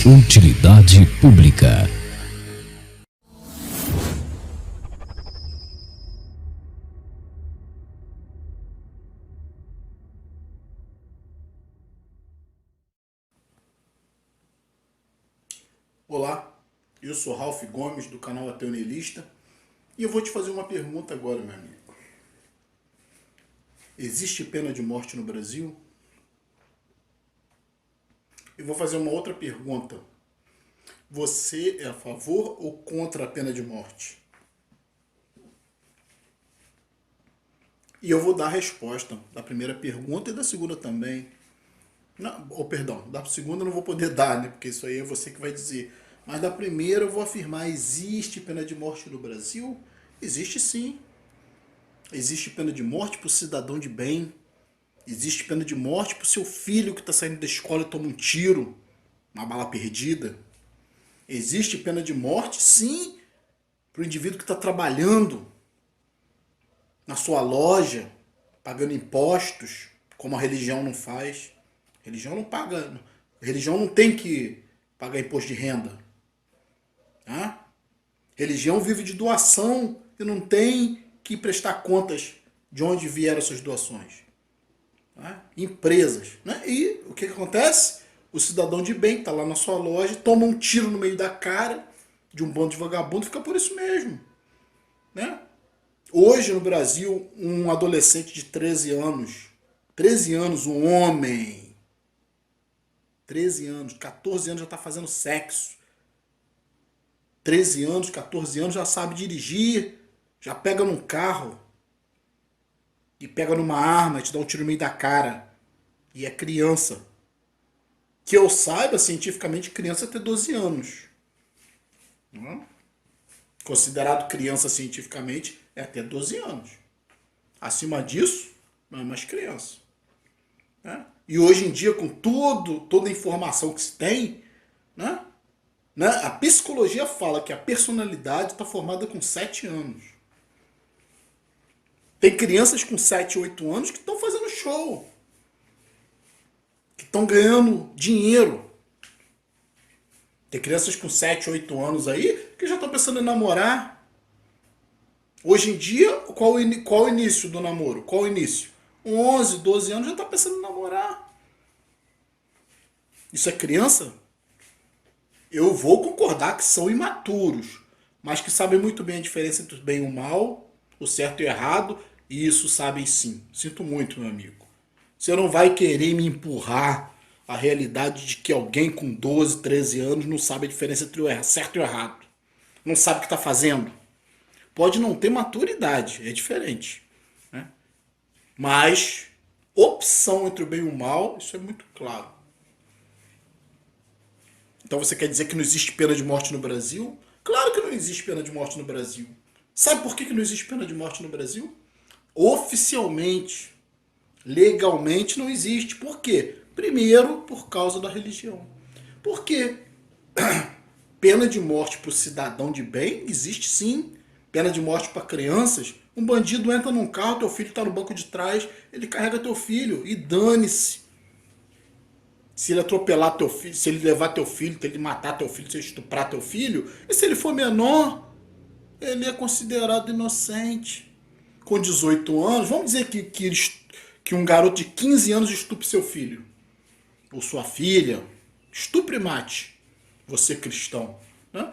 Utilidade pública. Olá, eu sou Ralph Gomes do canal Ateu Neilista e eu vou te fazer uma pergunta agora, meu amigo. Existe pena de morte no Brasil? Eu vou fazer uma outra pergunta. Você é a favor ou contra a pena de morte? E eu vou dar a resposta da primeira pergunta e da segunda também. Não, perdão, da segunda eu não vou poder dar, né? Porque isso aí é você que vai dizer. Mas da primeira eu vou afirmar, existe pena de morte no Brasil? Existe sim. Existe pena de morte para o cidadão de bem. Existe pena de morte para o seu filho que está saindo da escola e toma um tiro, uma bala perdida. Existe pena de morte, sim, para o indivíduo que está trabalhando na sua loja, pagando impostos, como a religião não faz. A religião não paga, a religião não tem que pagar imposto de renda. Tá? Religião vive de doação e não tem que prestar contas de onde vieram essas doações. Tá? Empresas. Né? E o que acontece? O cidadão de bem que está lá na sua loja toma um tiro no meio da cara de um bando de vagabundo e fica por isso mesmo. Né? Hoje no Brasil, um adolescente de 13 anos, um homem, 13 anos, 14 anos já está fazendo sexo. 13 anos, 14 anos já sabe dirigir, já pega num carro e pega numa arma e te dá um tiro no meio da cara. E é criança. Que eu saiba, cientificamente, criança até 12 anos. Considerado criança cientificamente é até 12 anos. Acima disso, não é mais criança. Né? E hoje em dia, com toda a informação que se tem, né? A psicologia fala que a personalidade está formada com 7 anos. Tem crianças com 7, 8 anos que estão fazendo show. Que estão ganhando dinheiro. Tem crianças com 7, 8 anos aí que já estão pensando em namorar. Hoje em dia, qual o início do namoro? Qual o início? 11, 12 anos já está pensando em namorar. Isso é criança? Eu vou concordar que são imaturos, mas que sabem muito bem a diferença entre o bem e o mal, o certo e o errado, e isso sabem sim. Sinto muito, meu amigo. Você não vai querer me empurrar a realidade de que alguém com 12, 13 anos não sabe a diferença entre o certo e o errado. Não sabe o que está fazendo. Pode não ter maturidade, é diferente. Né? Mas opção entre o bem e o mal, isso é muito claro. Então você quer dizer que não existe pena de morte no Brasil? Claro que não existe pena de morte no Brasil. Sabe por que não existe pena de morte no Brasil? Oficialmente, legalmente não existe. Por quê? Primeiro, por causa da religião. Por quê? Pena de morte para o cidadão de bem existe sim. Pena de morte para crianças. Um bandido entra num carro, teu filho está no banco de trás, ele carrega teu filho e dane-se. Se ele atropelar teu filho, se ele levar teu filho, se ele matar teu filho, se ele estuprar teu filho, e se ele for menor, ele é considerado inocente. Com 18 anos, vamos dizer que um garoto de 15 anos estupre seu filho, ou sua filha, estupre e mate, você cristão. Né?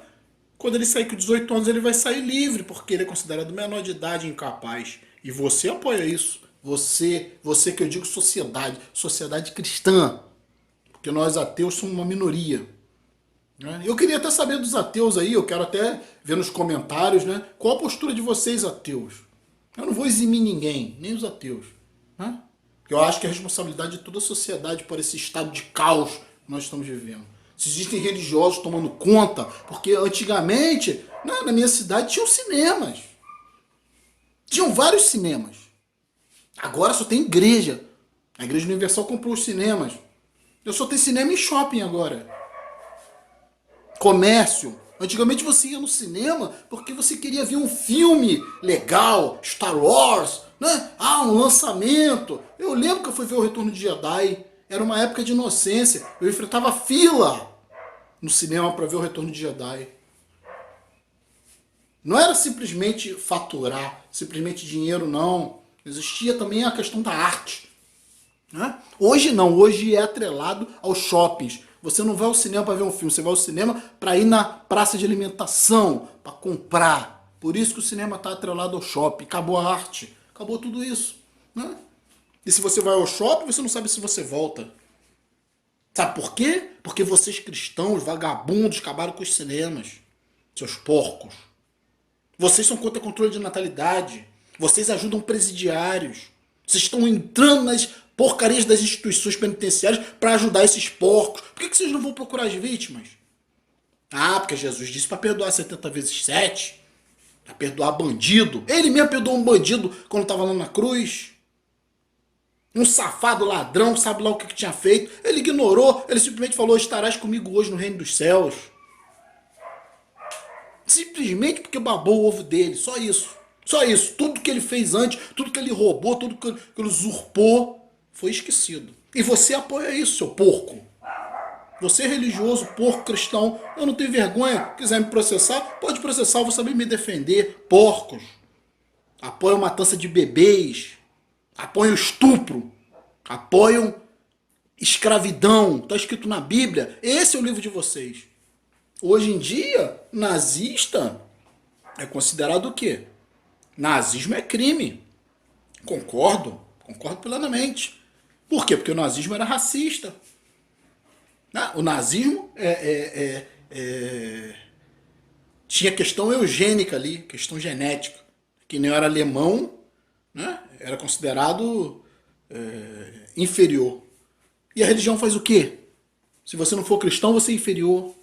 Quando ele sair com 18 anos, ele vai sair livre, porque ele é considerado menor de idade e incapaz. E você apoia isso. Você que eu digo sociedade cristã. Porque nós ateus somos uma minoria. Né? Eu queria até saber dos ateus aí, eu quero até ver nos comentários, né? Qual a postura de vocês, ateus? Eu não vou eximir ninguém, nem os ateus. Né? Eu acho que é a responsabilidade de toda a sociedade por esse estado de caos que nós estamos vivendo. Se existem religiosos tomando conta, porque antigamente, na minha cidade, tinham cinemas. Tinham vários cinemas. Agora só tem igreja. A Igreja Universal comprou os cinemas. Eu só tenho cinema em shopping agora. Comércio. Antigamente você ia no cinema porque você queria ver um filme legal, Star Wars, né? Um lançamento. Eu lembro que eu fui ver o Retorno de Jedi. Era uma época de inocência. Eu enfrentava fila no cinema para ver o Retorno de Jedi. Não era simplesmente faturar, simplesmente dinheiro, não. Existia também a questão da arte. Né? Hoje não, hoje é atrelado aos shoppings. Você não vai ao cinema para ver um filme, você vai ao cinema para ir na praça de alimentação, para comprar. Por isso que o cinema está atrelado ao shopping. Acabou a arte, acabou tudo isso. Né? E se você vai ao shopping, você não sabe se você volta. Sabe por quê? Porque vocês cristãos, vagabundos, acabaram com os cinemas. Seus porcos. Vocês são contra o controle de natalidade. Vocês ajudam presidiários. Vocês estão entrando nas porcarias das instituições penitenciárias para ajudar esses porcos. Por que vocês não vão procurar as vítimas? Ah, porque Jesus disse para perdoar 70 vezes 7. Para perdoar bandido. Ele mesmo perdoou um bandido quando estava lá na cruz. Um safado ladrão, sabe lá o que tinha feito. Ele ignorou, ele simplesmente falou: estarás comigo hoje no reino dos céus. Simplesmente porque babou o ovo dele, só isso. Só isso. Tudo que ele fez antes, tudo que ele roubou, tudo que ele usurpou, foi esquecido. E você apoia isso, seu porco. Você é religioso, porco, cristão. Eu não tenho vergonha. Quiser me processar, pode processar, eu vou saber me defender. Porcos. Apoiam matança de bebês. Apoiam estupro. Apoiam escravidão. Está escrito na Bíblia. Esse é o livro de vocês. Hoje em dia, nazista é considerado o quê? Nazismo é crime. Concordo plenamente. Por quê? Porque o nazismo era racista. O nazismo tinha questão eugênica ali, questão genética. Que nem era alemão, né? Era considerado inferior. E a religião faz o quê? Se você não for cristão, você é inferior.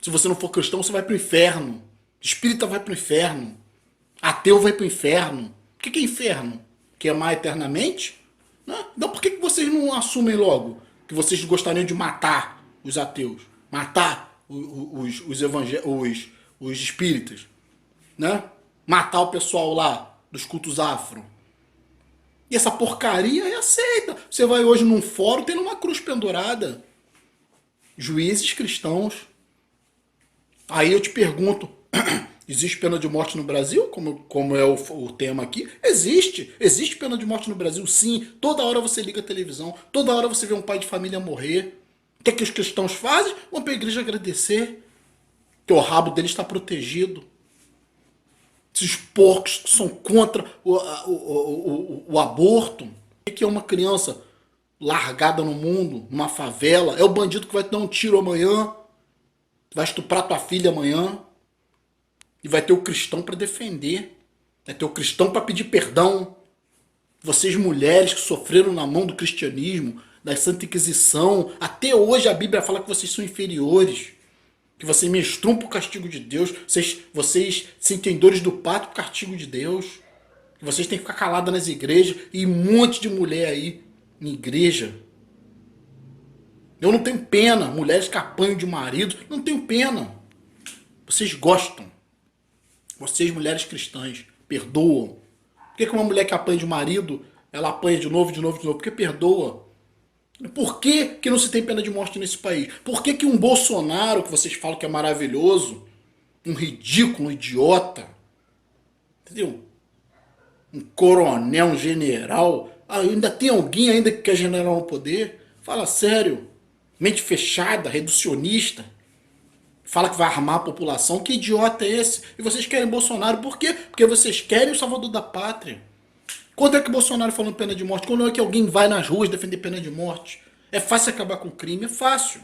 Se você não for cristão, você vai para o inferno. Espírita vai para o inferno. Ateu vai para o inferno. O que é inferno? Queimar eternamente? Não. Então por que vocês não assumem logo que vocês gostariam de matar os ateus? Matar os espíritas? Né? Matar o pessoal lá dos cultos afro? E essa porcaria é aceita. Você vai hoje num fórum, tem uma cruz pendurada. Juízes cristãos. Aí eu te pergunto, existe pena de morte no Brasil? Como é o tema aqui? Existe. Existe pena de morte no Brasil, sim. Toda hora você liga a televisão, toda hora você vê um pai de família morrer. O que é que os cristãos fazem? Vão para a igreja agradecer que o rabo deles está protegido. Esses porcos que são contra o aborto. O que é uma criança largada no mundo, numa favela? É o bandido que vai te dar um tiro amanhã. Vai estuprar tua filha amanhã. E vai ter o cristão para defender. Vai ter o cristão para pedir perdão. Vocês mulheres que sofreram na mão do cristianismo, da Santa Inquisição. Até hoje a Bíblia fala que vocês são inferiores. Que vocês menstruam por castigo de Deus. Vocês sentem dores do parto por castigo de Deus. Que vocês têm que ficar caladas nas igrejas. E um monte de mulher aí em igreja. Eu não tenho pena. Mulheres que apanham de marido. Não tenho pena. Vocês gostam. Vocês, mulheres cristãs, perdoam. Por que uma mulher que apanha de marido, ela apanha de novo? Porque perdoa. Por que não se tem pena de morte nesse país? Por que um Bolsonaro, que vocês falam que é maravilhoso, um ridículo, um idiota, entendeu? Um coronel, um general, ainda tem alguém ainda que quer general no poder? Fala sério. Mente fechada, reducionista. Fala que vai armar a população. Que idiota é esse? E vocês querem Bolsonaro por quê? Porque vocês querem o salvador da pátria. Quando é que Bolsonaro falando pena de morte? Quando é que alguém vai nas ruas defender pena de morte? É fácil acabar com crime? É fácil.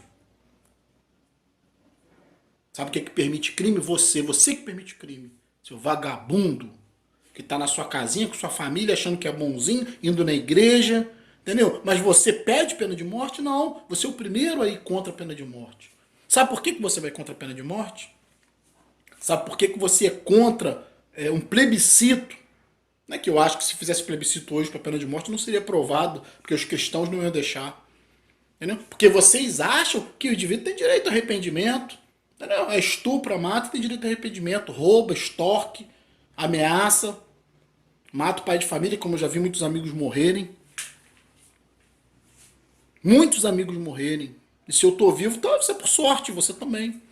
Sabe o que é que permite crime? Você que permite crime. Seu vagabundo que tá na sua casinha com sua família achando que é bonzinho, indo na igreja, entendeu? Mas você pede pena de morte? Não. Você é o primeiro aí contra a pena de morte. Sabe por que você vai contra a pena de morte? Sabe por que você é contra um plebiscito? Não é que eu acho que se fizesse plebiscito hoje para a pena de morte não seria aprovado, porque os cristãos não iam deixar. Entendeu? Porque vocês acham que o indivíduo tem direito a arrependimento. Entendeu? É estupro, mata, tem direito a arrependimento. Rouba, extorque, ameaça, mata o pai de família, como eu já vi muitos amigos morrerem. Muitos amigos morrerem. E se eu tô vivo, então isso é por sorte, você também.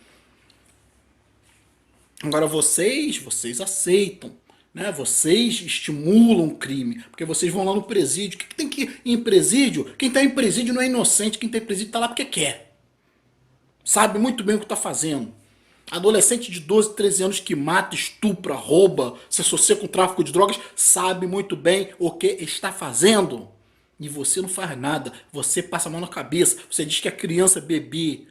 Agora vocês aceitam, né? Vocês estimulam o crime, porque vocês vão lá no presídio. O que tem que ir em presídio? Quem tá em presídio não é inocente, quem tá em presídio tá lá porque quer. Sabe muito bem o que tá fazendo. Adolescente de 12, 13 anos que mata, estupra, rouba, se associa com tráfico de drogas, sabe muito bem o que está fazendo. E você não faz nada, você passa a mão na cabeça, você diz que a criança é bebê.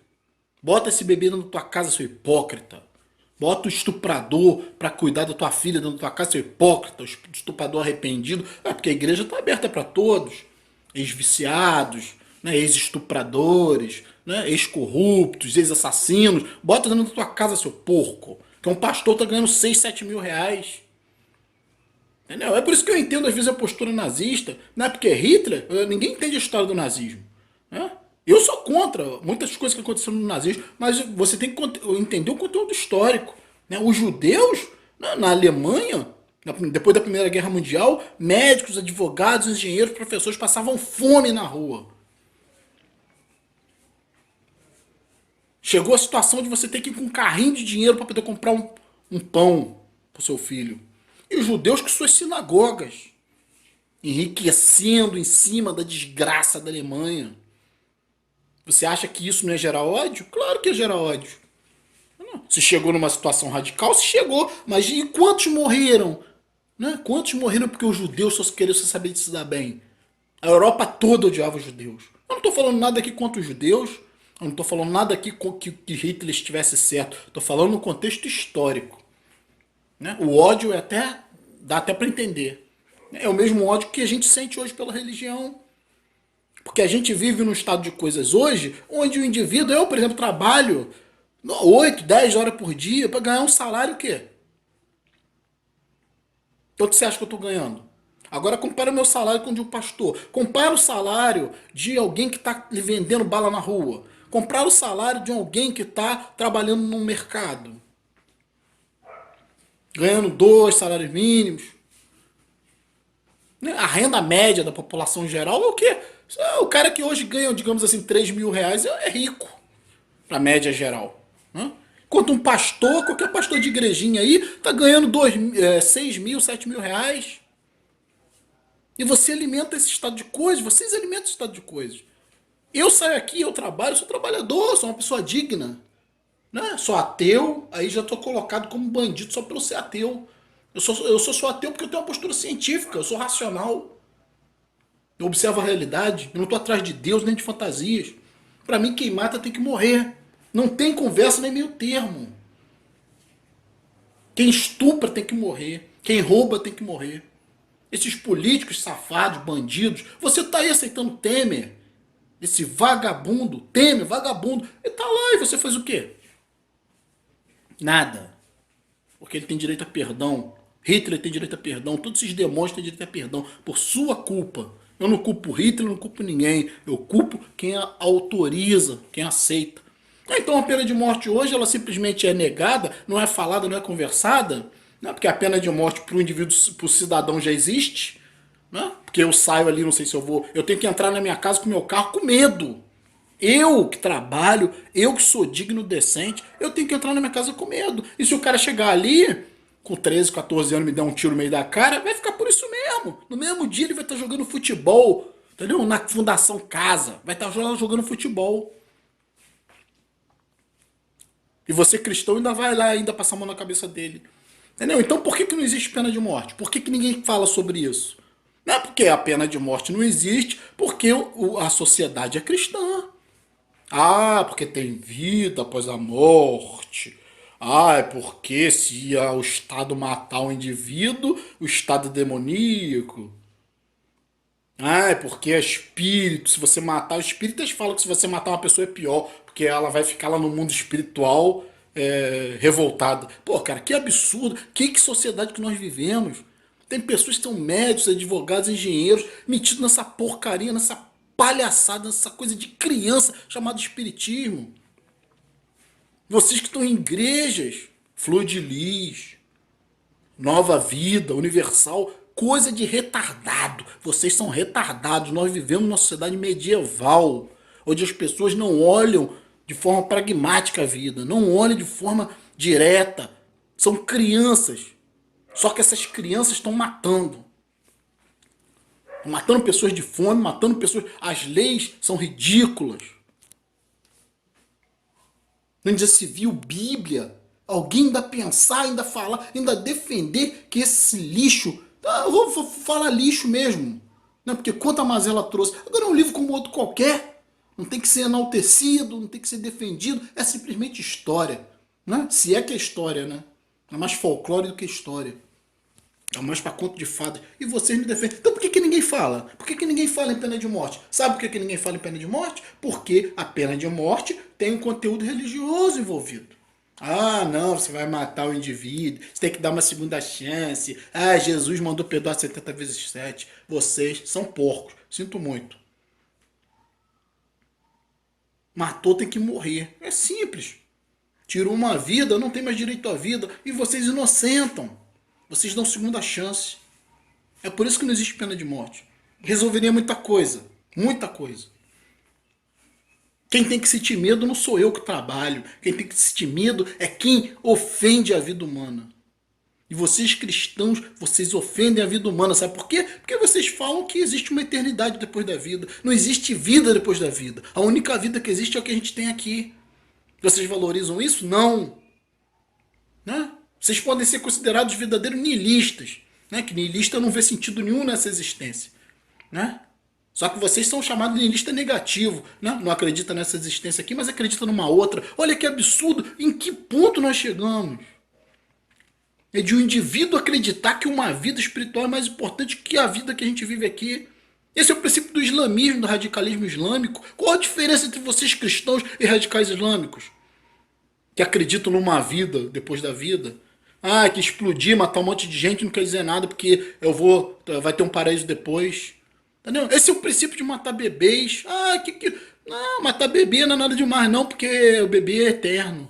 Bota esse bebê dentro da tua casa, seu hipócrita. Bota o estuprador para cuidar da tua filha dentro da tua casa, seu hipócrita, o estuprador arrependido. É porque a igreja está aberta para todos. Ex-viciados, né, ex-estupradores, né, ex-corruptos, ex-assassinos. Bota dentro da tua casa, seu porco. Que um pastor tá ganhando 6, 7 mil reais. Entendeu? É por isso que eu entendo às vezes a postura nazista, né? Porque Hitler, ninguém entende a história do nazismo. Né? Eu sou contra muitas coisas que aconteceram no nazismo, mas você tem que entender o conteúdo histórico. Né? Os judeus, na Alemanha, depois da Primeira Guerra Mundial, médicos, advogados, engenheiros, professores passavam fome na rua. Chegou a situação de você ter que ir com um carrinho de dinheiro para poder comprar um pão para o seu filho. E os judeus com suas sinagogas, enriquecendo em cima da desgraça da Alemanha. Você acha que isso não é gerar ódio? Claro que é gerar ódio. Se chegou numa situação radical, se chegou. Mas e quantos morreram? Né? Quantos morreram porque os judeus só queriam saber de se dar bem? A Europa toda odiava os judeus. Eu não estou falando nada aqui contra os judeus. Eu não estou falando nada aqui que Hitler estivesse certo. Estou falando no contexto histórico. Né? O ódio dá até para entender. É o mesmo ódio que a gente sente hoje pela religião. Porque a gente vive num estado de coisas hoje, onde o indivíduo, eu, por exemplo, trabalho 8, 10 horas por dia para ganhar um salário o quê? Então o que você acha que eu estou ganhando? Agora compara o meu salário com o de um pastor. Compara o salário de alguém que está vendendo bala na rua. Compara o salário de alguém que está trabalhando no mercado. Ganhando 2 salários mínimos. A renda média da população em geral é o quê? O cara que hoje ganha, digamos assim, 3 mil reais é rico. Pra média geral. Né? Enquanto um pastor, qualquer pastor de igrejinha aí, tá ganhando 6 mil, 7 mil reais. E você alimenta esse estado de coisas, vocês alimentam esse estado de coisas. Eu saio aqui, eu trabalho, sou trabalhador, sou uma pessoa digna. Né? Sou ateu, aí já tô colocado como bandido só pelo ser ateu. Eu sou ateu porque eu tenho uma postura científica, eu sou racional. Eu observo a realidade, eu não tô atrás de Deus nem de fantasias. Pra mim, quem mata tem que morrer. Não tem conversa nem meio termo. Quem estupra tem que morrer. Quem rouba tem que morrer. Esses políticos safados, bandidos, você tá aí aceitando Temer. Esse vagabundo, Temer, vagabundo. Ele tá lá e você faz o quê? Nada. Porque ele tem direito a perdão. Hitler tem direito a perdão. Todos esses demônios têm direito a perdão. Por sua culpa. Eu não culpo Hitler, eu não culpo ninguém. Eu culpo quem autoriza, quem aceita. Então a pena de morte hoje, ela simplesmente é negada, não é falada, não é conversada, né? Porque a pena de morte para o indivíduo, para o cidadão já existe. Né? Porque eu saio ali, não sei se eu vou... Eu tenho que entrar na minha casa com o meu carro com medo. Eu que trabalho, eu que sou digno, decente, eu tenho que entrar na minha casa com medo. E se o cara chegar ali, com 13, 14 anos, me dar um tiro no meio da cara, vai ficar por isso mesmo. No mesmo dia ele vai estar jogando futebol, entendeu? Na Fundação Casa, vai estar jogando futebol. E você cristão ainda vai lá, ainda passar a mão na cabeça dele. Entendeu? Então por que não existe pena de morte? Por que ninguém fala sobre isso? Não é porque a pena de morte não existe, porque a sociedade é cristã. Ah, porque tem vida após a morte. Ah, é porque se o Estado matar um indivíduo, o Estado é demoníaco. Ah, é porque é espírito. Se você matar, os espíritas falam que se você matar uma pessoa é pior, porque ela vai ficar lá no mundo espiritual revoltada. Pô, cara, que absurdo. Que sociedade que nós vivemos? Tem pessoas que são médicos, advogados, engenheiros, metidos nessa porcaria, nessa palhaçada, nessa coisa de criança chamada espiritismo. Vocês que estão em igrejas, Flor de Lis, Nova Vida, Universal, coisa de retardado. Vocês são retardados. Nós vivemos numa sociedade medieval, onde as pessoas não olham de forma pragmática a vida, não olham de forma direta. São crianças. Só que essas crianças estão matando. Estão matando pessoas de fome, matando pessoas. As leis são ridículas. Onde já se viu Bíblia, alguém ainda pensar, ainda falar, ainda defender que esse lixo, eu vou falar lixo mesmo, né? Porque quanta mazela trouxe. Agora é um livro como outro qualquer, não tem que ser enaltecido, não tem que ser defendido, é simplesmente história, né? Se é que é história, né? É mais folclore do que história. É mais para conto de fadas. E vocês me defendem. Então por que ninguém fala? Por que ninguém fala em pena de morte? Sabe por que ninguém fala em pena de morte? Porque a pena de morte tem um conteúdo religioso envolvido. Ah, não, você vai matar o indivíduo, você tem que dar uma segunda chance. Ah, Jesus mandou perdoar 70 vezes 7. Vocês são porcos. Sinto muito. Matou, tem que morrer. É simples. Tirou uma vida, não tem mais direito à vida. E vocês inocentam. Vocês dão segunda chance. É por isso que não existe pena de morte. Resolveria muita coisa. Muita coisa. Quem tem que sentir medo não sou eu que trabalho. Quem tem que sentir medo é quem ofende a vida humana. E vocês cristãos, vocês ofendem a vida humana. Sabe por quê? Porque vocês falam que existe uma eternidade depois da vida. Não existe vida depois da vida. A única vida que existe é o que a gente tem aqui. Vocês valorizam isso? Não. Né? Vocês podem ser considerados verdadeiros niilistas, né? Que niilista não vê sentido nenhum nessa existência, né? Só que vocês são chamados de niilista negativo, né? Não acredita nessa existência aqui, mas acredita numa outra. Olha que absurdo, em que ponto nós chegamos? É de um indivíduo acreditar que uma vida espiritual é mais importante que a vida que a gente vive aqui. Esse é o princípio do islamismo, do radicalismo islâmico. Qual a diferença entre vocês cristãos e radicais islâmicos? Que acreditam numa vida depois da vida? Ah, que explodir, matar um monte de gente não quer dizer nada porque vai ter um paraíso depois. Entendeu? Esse é o princípio de matar bebês. Ah, não, matar bebê não é nada demais não, porque o bebê é eterno.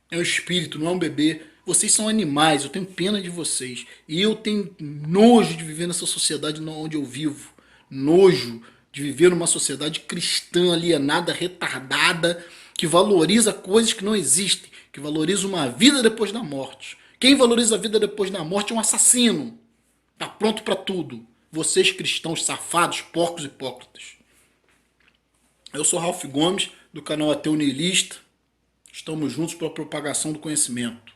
É um espírito, não é um bebê. Vocês são animais, eu tenho pena de vocês. E eu tenho nojo de viver nessa sociedade onde eu vivo. Nojo de viver numa sociedade cristã alienada, retardada, que valoriza coisas que não existem, que valoriza uma vida depois da morte. Quem valoriza a vida depois da morte é um assassino. Tá pronto para tudo. Vocês cristãos safados, porcos e hipócritas. Eu sou Ralph Gomes, do canal Ateu Niilista. Estamos juntos para a propagação do conhecimento.